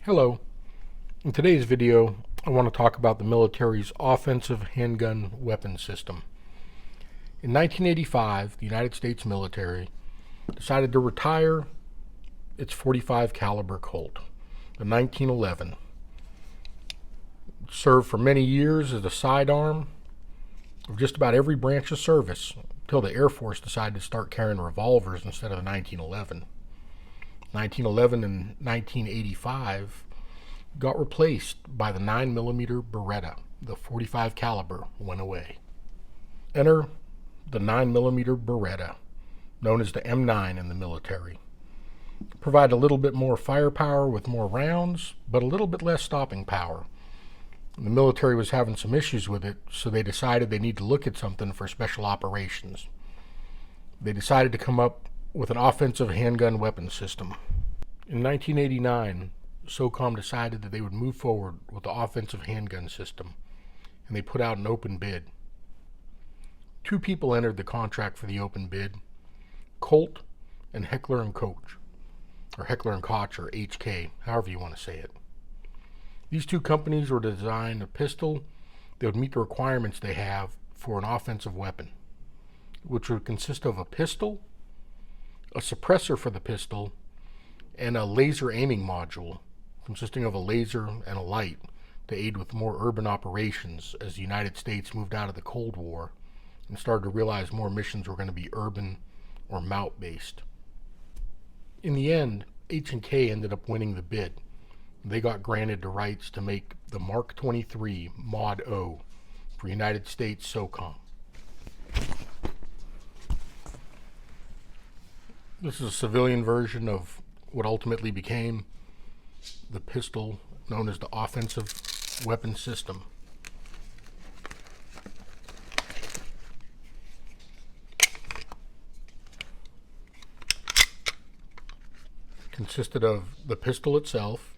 Hello. In today's video, I want to talk about the military's Offensive Handgun Weapon System. In 1985, the United States military decided to retire its .45 caliber Colt, the 1911. It served for many years as a sidearm of just about every branch of service until the Air Force decided to start carrying revolvers instead of the 1911. 1911 and 1985 got replaced by the 9mm Beretta. The .45 caliber went away. Enter the 9mm Beretta, known as the M9 in the military. Provide a little bit more firepower with more rounds, but a little bit less stopping power. The military was having some issues with it, so they decided they need to look at something for special operations. They decided to come up with an offensive handgun weapon system. In 1989, SOCOM decided that they would move forward with the offensive handgun system, and they put out an open bid. Two people entered the contract for the open bid, Colt and Heckler & Koch, or Heckler & Koch, or HK, however you want to say it. These two companies were to design a pistol that would meet the requirements they have for an offensive weapon, which would consist of a pistol, a suppressor for the pistol, and a laser aiming module consisting of a laser and a light to aid with more urban operations as the United States moved out of the Cold War and started to realize more missions were going to be urban or MOUT based. In the end, H&K ended up winning the bid. They got granted the rights to make the Mk23 Mod O for United States SOCOM. This is a civilian version of what ultimately became the pistol known as the Offensive Weapon System. Consisted of the pistol itself,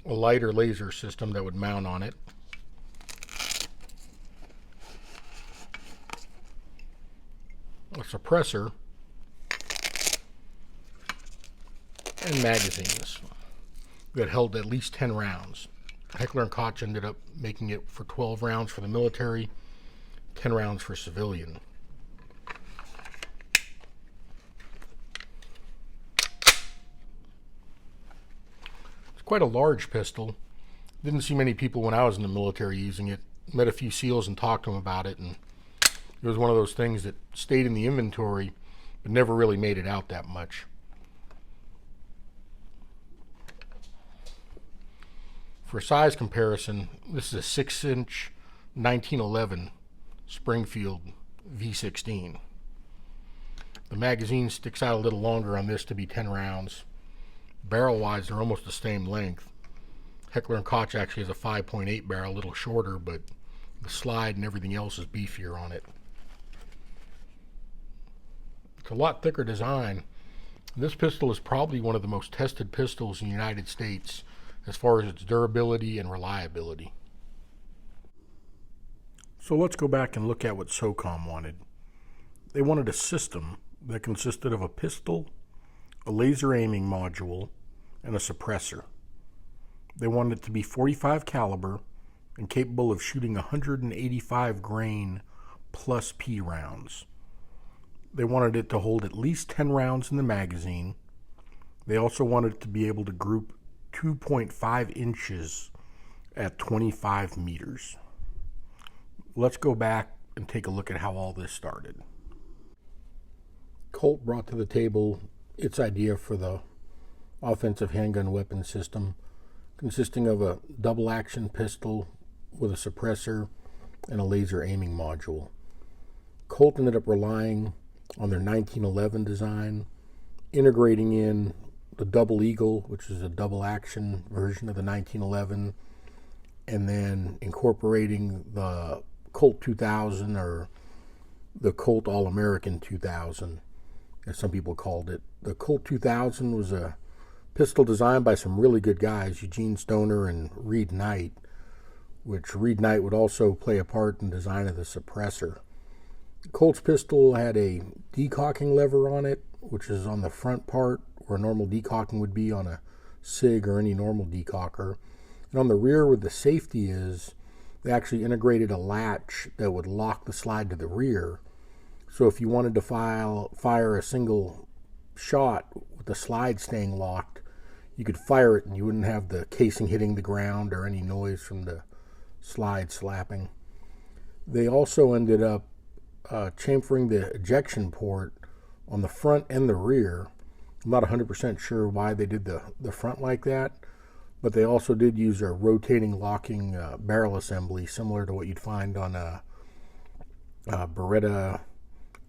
a light or laser system that would mount on it, a suppressor, and magazines that held at least 10 rounds. Heckler & Koch ended up making it for 12 rounds for the military, 10 rounds for civilian. Quite a large pistol. Didn't see many people when I was in the military using it. Met a few SEALs and talked to them about it, and it was one of those things that stayed in the inventory but never really made it out that much. For size comparison, this is a 6-inch 1911 Springfield V16. The magazine sticks out a little longer on this to be 10 rounds. Barrel-wise, they're almost the same length. Heckler & Koch actually has a 5.8 barrel, a little shorter, but the slide and everything else is beefier on it. It's a lot thicker design. This pistol is probably one of the most tested pistols in the United States as far as its durability and reliability. So let's go back and look at what SOCOM wanted. They wanted a system that consisted of a pistol, a laser aiming module, and a suppressor. They wanted it to be .45 caliber and capable of shooting 185 grain plus P rounds. They wanted it to hold at least 10 rounds in the magazine. They also wanted it to be able to group 2.5 inches at 25 meters. Let's go back and take a look at how all this started. Colt brought to the table its idea for the offensive handgun weapon system, consisting of a double action pistol with a suppressor and a laser aiming module. Colt ended up relying on their 1911 design, integrating in the Double Eagle, which is a double action version of the 1911, and then incorporating the Colt 2000, or the Colt All-American 2000, as some people called it. The Colt 2000 was a pistol designed by some really good guys, Eugene Stoner and Reed Knight, which reignite would also play a part in the design of the suppressor. Colt's pistol had a decocking lever on it, which is on the front part where normal decocking would be on a SIG or any normal decocker. And on the rear where the safety is, they actually integrated a latch that would lock the slide to the rear. So if you wanted to fire a single shot with the slide staying locked, you could fire it and you wouldn't have the casing hitting the ground or any noise from the slide slapping. They also ended up chamfering the ejection port on the front and the rear. I'm not 100% sure why they did the front like that, but they also did use a rotating locking barrel assembly similar to what you'd find on a Beretta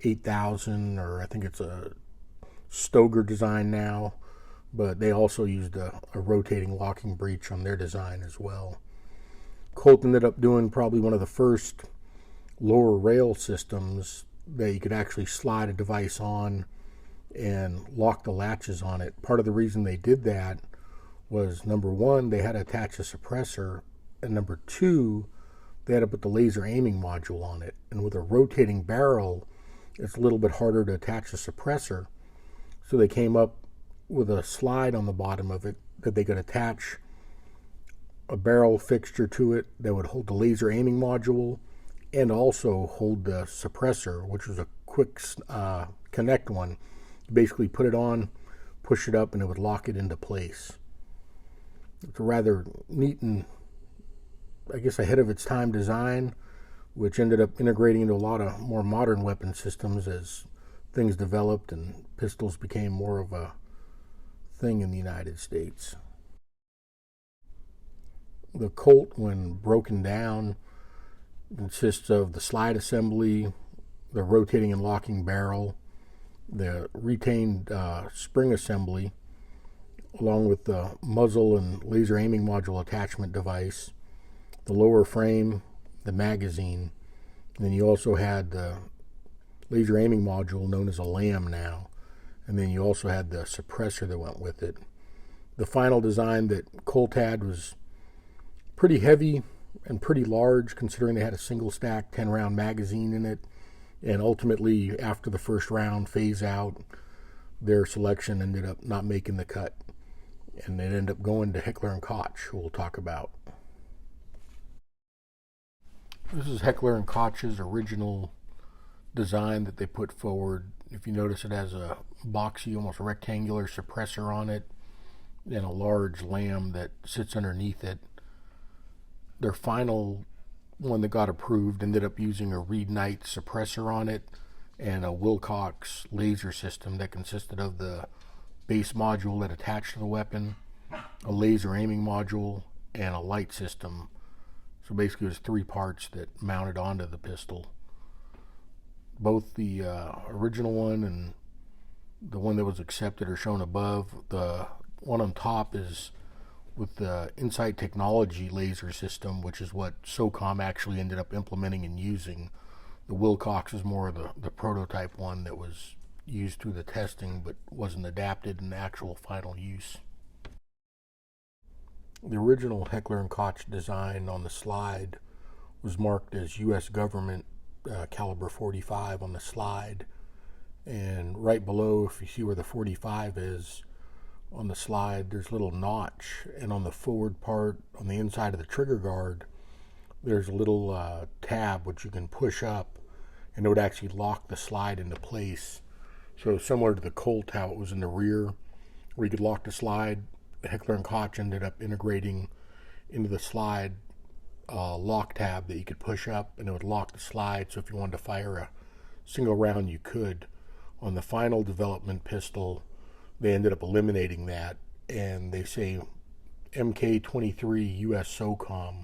8000, or I think it's a Stoger design now, but they also used a rotating locking breech on their design as well. Colt ended up doing probably one of the first lower rail systems that you could actually slide a device on and lock the latches on it. Part of the reason they did that was, number one, they had to attach a suppressor, and number two, they had to put the laser aiming module on it. And with a rotating barrel, it's a little bit harder to attach a suppressor. So they came up with a slide on the bottom of it that they could attach a barrel fixture to it that would hold the laser aiming module and also hold the suppressor, which was a quick connect one. You basically put it on, push it up, and it would lock it into place. It's a rather neat and, I guess, ahead of its time design, which ended up integrating into a lot of more modern weapon systems as things developed and pistols became more of a thing in the United States. The Colt, when broken down, consists of the slide assembly, the rotating and locking barrel, the retained spring assembly, along with the muzzle and laser aiming module attachment device, the lower frame, the magazine, and then you also had the laser aiming module known as a LAM now, and then you also had the suppressor that went with it. The final design that Colt had was pretty heavy and pretty large, considering they had a single stack 10-round magazine in it, and ultimately after the first round phase out, their selection ended up not making the cut, and it ended up going to Heckler & Koch, who we'll talk about. This is Heckler & Koch's original design that they put forward. If you notice, it has a boxy, almost rectangular suppressor on it and a large LAM that sits underneath it. Their final one that got approved ended up using a reignite suppressor on it and a Wilcox laser system that consisted of the base module that attached to the weapon, a laser aiming module, and a light system. So basically it was 3 parts that mounted onto the pistol. Both the original one and the one that was accepted are shown above. The one on top is with the Insight Technology laser system, which is what SOCOM actually ended up implementing and using. The Wilcox is more of the prototype one that was used through the testing but wasn't adapted in the actual final use. The original Heckler & Koch design on the slide was marked as U.S. government caliber 45 on the slide, and right below, if you see where the 45 is on the slide, there's a little notch, and on the forward part on the inside of the trigger guard there's a little tab which you can push up, and it would actually lock the slide into place. So similar to the Colt, how it was in the rear where you could lock the slide, Heckler & Koch ended up integrating into the slide lock tab that you could push up, and it would lock the slide, so if you wanted to fire a single round you could. On the final development pistol, they ended up eliminating that, and they say Mk23 US SOCOM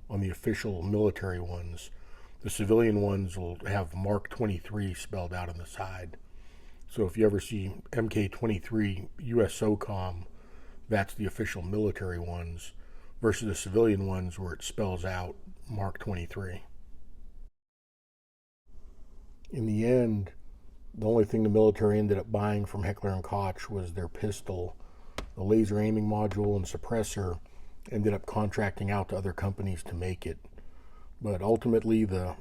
on the official military ones. The civilian ones will have Mark 23 spelled out on the side. So if you ever see Mk23 US SOCOM, that's the official military ones, versus the civilian ones where it spells out Mark 23. In the end, the only thing the military ended up buying from Heckler & Koch was their pistol. The laser aiming module and suppressor ended up contracting out to other companies to make it. But ultimately, the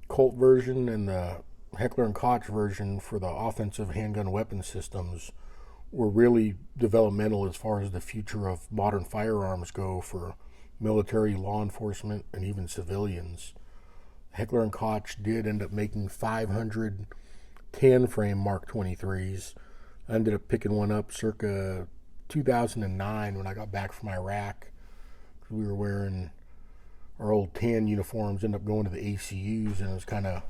Colt version and the Heckler & Koch version for the offensive handgun weapon systems were really developmental as far as the future of modern firearms go for military, law enforcement, and even civilians. Heckler & Koch did end up making 500 tan frame Mark 23s. I ended up picking one up circa 2009 when I got back from Iraq. We were wearing our old tan uniforms, ended up going to the ACUs, and it was kind of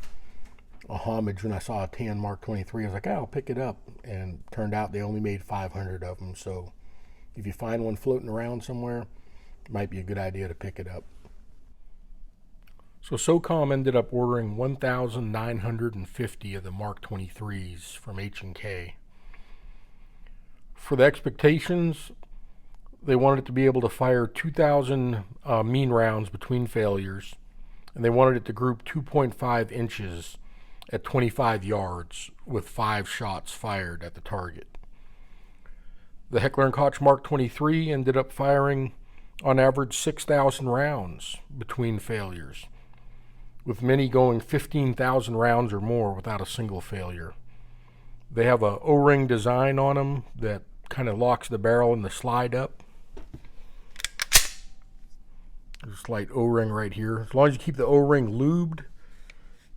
a homage when I saw a tan Mark 23. I was like, oh, I'll pick it up. And it turned out they only made 500 of them. So if you find one floating around somewhere, it might be a good idea to pick it up. So SOCOM ended up ordering 1,950 of the Mark 23s from H&K. For the expectations, they wanted it to be able to fire 2,000 mean rounds between failures, and they wanted it to group 2.5 inches at 25 yards with 5 shots fired at the target. The Heckler & Koch Mark 23 ended up firing on average 6,000 rounds between failures, with many going 15,000 rounds or more without a single failure. They have a O-ring design on them that kind of locks the barrel in the slide up. There's a slight O-ring right here. As long as you keep the O-ring lubed,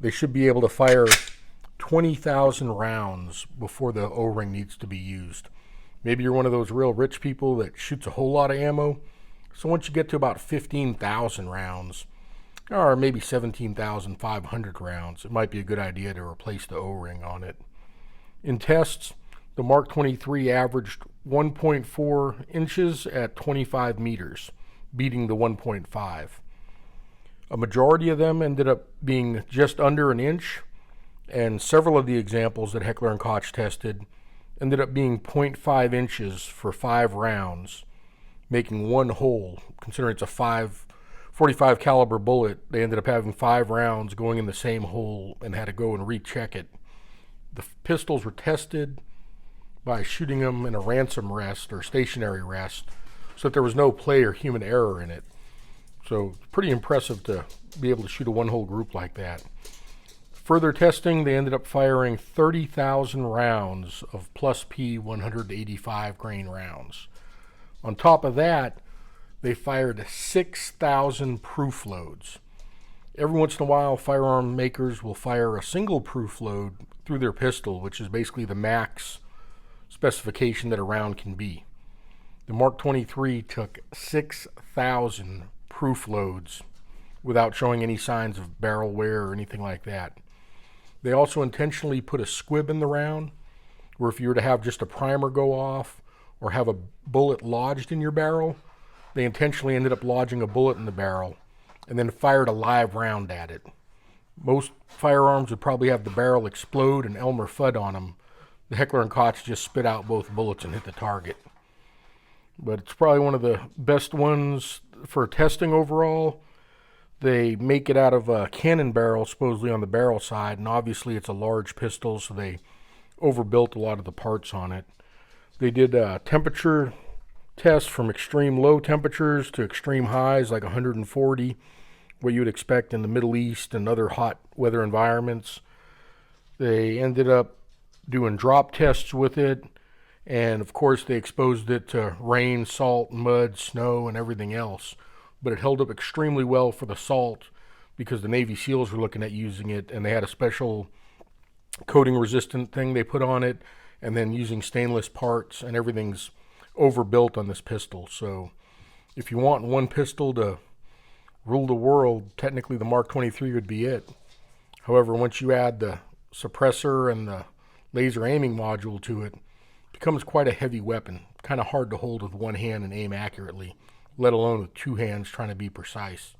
they should be able to fire 20,000 rounds before the O-ring needs to be used. Maybe you're one of those real rich people that shoots a whole lot of ammo. So once you get to about 15,000 rounds, or maybe 17,500 rounds, it might be a good idea to replace the O-ring on it. In tests, the Mark 23 averaged 1.4 inches at 25 meters, beating the 1.5. A majority of them ended up being just under an inch, and several of the examples that Heckler & Koch tested ended up being 0.5 inches for 5 rounds, making one hole. Considering it's a 45 caliber bullet, they ended up having 5 rounds going in the same hole and had to go and recheck it. The pistols were tested by shooting them in a ransom rest or stationary rest so that there was no play or human error in it. So pretty impressive to be able to shoot a one-hole group like that. Further testing, they ended up firing 30,000 rounds of plus P 185 grain rounds. On top of that, they fired 6,000 proof loads. Every once in a while, firearm makers will fire a single proof load through their pistol, which is basically the max specification that a round can be. The Mark 23 took 6,000 proof loads without showing any signs of barrel wear or anything like that. They also intentionally put a squib in the round, where if you were to have just a primer go off or have a bullet lodged in your barrel, they intentionally ended up lodging a bullet in the barrel and then fired a live round at it. Most firearms would probably have the barrel explode and Elmer Fudd on them. The Heckler & Koch just spit out both bullets and hit the target. But it's probably one of the best ones for testing overall. They make it out of a cannon barrel, supposedly on the barrel side, and obviously it's a large pistol, so they overbuilt a lot of the parts on it. They did temperature tests from extreme low temperatures to extreme highs, like 140, what you would expect in the Middle East and other hot weather environments. They ended up doing drop tests with it, and of course they exposed it to rain, salt, mud, snow, and everything else. But it held up extremely well for the salt because the Navy SEALs were looking at using it, and they had a special coating resistant thing they put on it, and then using stainless parts, and everything's overbuilt on this pistol. So if you want one pistol to rule the world, technically the Mark 23 would be it. However, once you add the suppressor and the laser aiming module to it, it becomes quite a heavy weapon. Kind of hard to hold with one hand and aim accurately, let alone with 2 hands trying to be precise.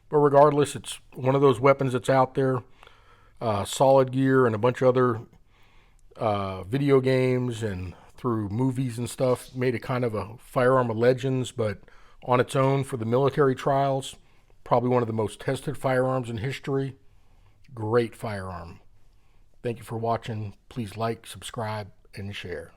But regardless, it's one of those weapons that's out there. Solid Gear and a bunch of other video games and through movies and stuff made it kind of a firearm of legends, but on its own for the military trials, probably one of the most tested firearms in history. Great firearm. Thank you for watching. Please like, subscribe, and share.